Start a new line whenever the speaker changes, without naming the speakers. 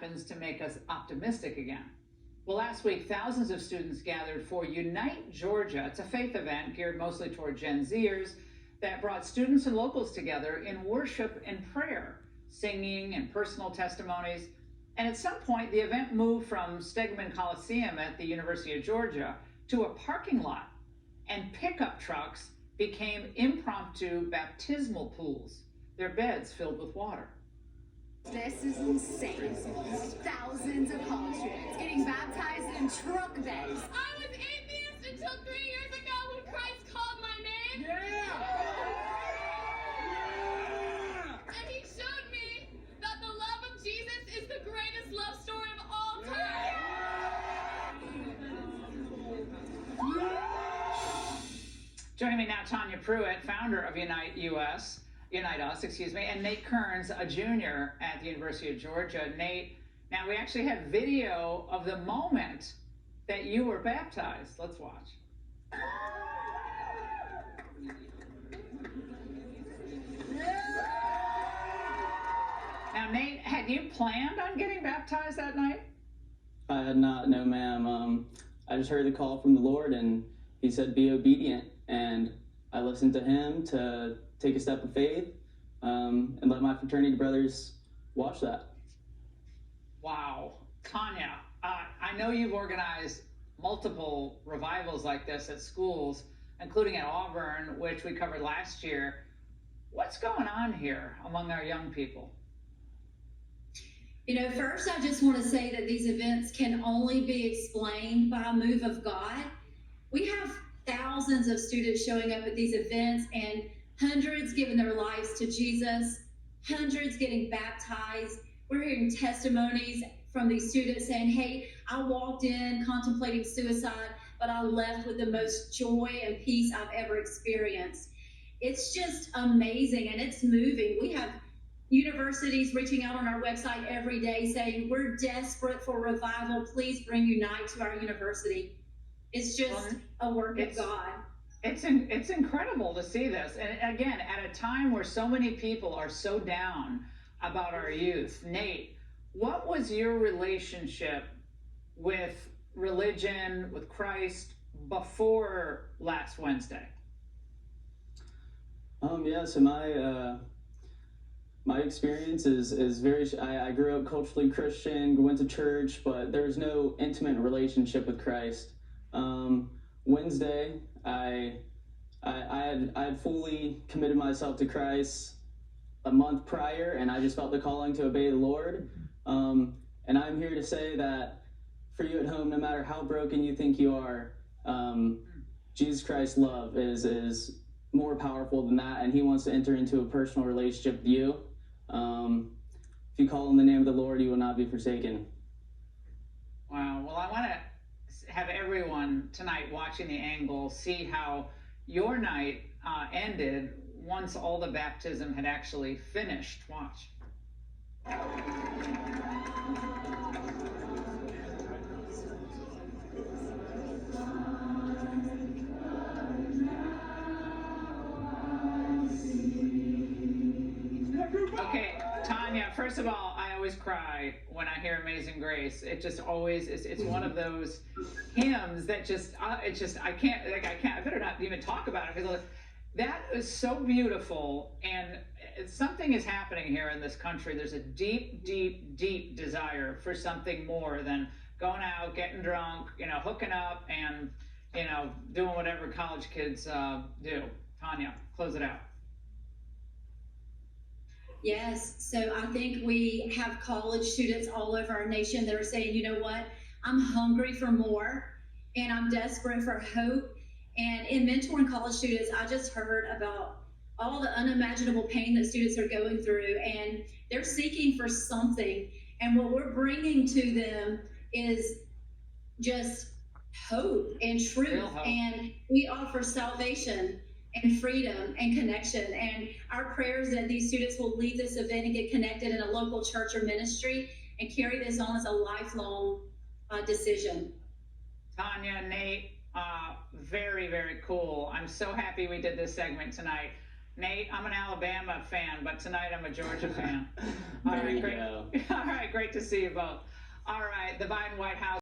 happens to make us optimistic again? Well, last week, thousands of students gathered for Unite Georgia. It's a faith event geared mostly toward Gen Zers that brought students and locals together in worship and prayer, singing and personal testimonies. And at some point, the event moved from Stegeman Coliseum at the University of Georgia to a parking lot, and pickup trucks became impromptu baptismal pools, their beds filled with water.
This is insane. Thousands of college students getting baptized in truck beds.
I was atheist until 3 years ago when Christ called my name.
Yeah!
And he showed me that the love of Jesus is the greatest love story of all time.
Joining me now, Tanya Pruitt, founder of Unite Us, and Nate Kearns, a junior at the University of Georgia. Nate, now we actually have video of the moment that you were baptized. Let's watch. Now, Nate, had you planned on getting baptized that night?
I had not, no ma'am. I just heard the call from the Lord, and he said, be obedient. And I listened to him to take a step of faith and let my fraternity brothers watch that.
Wow. Tanya, I know you've organized multiple revivals like this at schools, including at Auburn, which we covered last year. What's going on here among our young people?
You know, first, I just want to say that these events can only be explained by a move of God. We have thousands of students showing up at these events and hundreds giving their lives to Jesus, hundreds getting baptized. We're hearing testimonies from these students saying, hey, I walked in contemplating suicide, but I left with the most joy and peace I've ever experienced. It's just amazing, and it's moving. We have universities reaching out on our website every day saying, we're desperate for revival. Please bring Unite to our university. It's just a work of God.
It's incredible to see this. And again, at a time where so many people are so down about our youth. Nate, what was your relationship with religion, with Christ, before last Wednesday?
So my experience is very, I grew up culturally Christian, went to church, but there's no intimate relationship with Christ. Wednesday, I had fully committed myself to Christ a month prior, and I just felt the calling to obey the Lord. And I'm here to say that for you at home, no matter how broken you think you are, Jesus Christ's love is more powerful than that, and he wants to enter into a personal relationship with you. If you call on the name of the Lord, you will not be forsaken.
Wow. Well, I want to have everyone tonight watching the angle see how your night ended once all the baptism had actually finished. Watch. Okay, Tanya, first of all, I always cry when I hear Amazing Grace. It just always is, it's one of those hymns that I better not even talk about it, because that is so beautiful, and something is happening here in this country. There's a deep, deep, deep desire for something more than going out, getting drunk, hooking up, and, doing whatever college kids do. Tanya, close it out.
Yes, so I think we have college students all over our nation that are saying, you know what, I'm hungry for more, and I'm desperate for hope. And in mentoring college students, I just heard about all the unimaginable pain that students are going through, and they're seeking for something. And what we're bringing to them is just hope and truth.
Hope.
And we offer salvation and freedom and connection. And our prayers that these students will leave this event and get connected in a local church or ministry and carry this on as a lifelong decision.
Tanya, Nate, very, very cool. I'm so happy we did this segment tonight. Nate, I'm an Alabama fan, but tonight I'm a Georgia fan. All
There
right,
you
great.
go.
All right, great to see you both. All right, the Biden White House.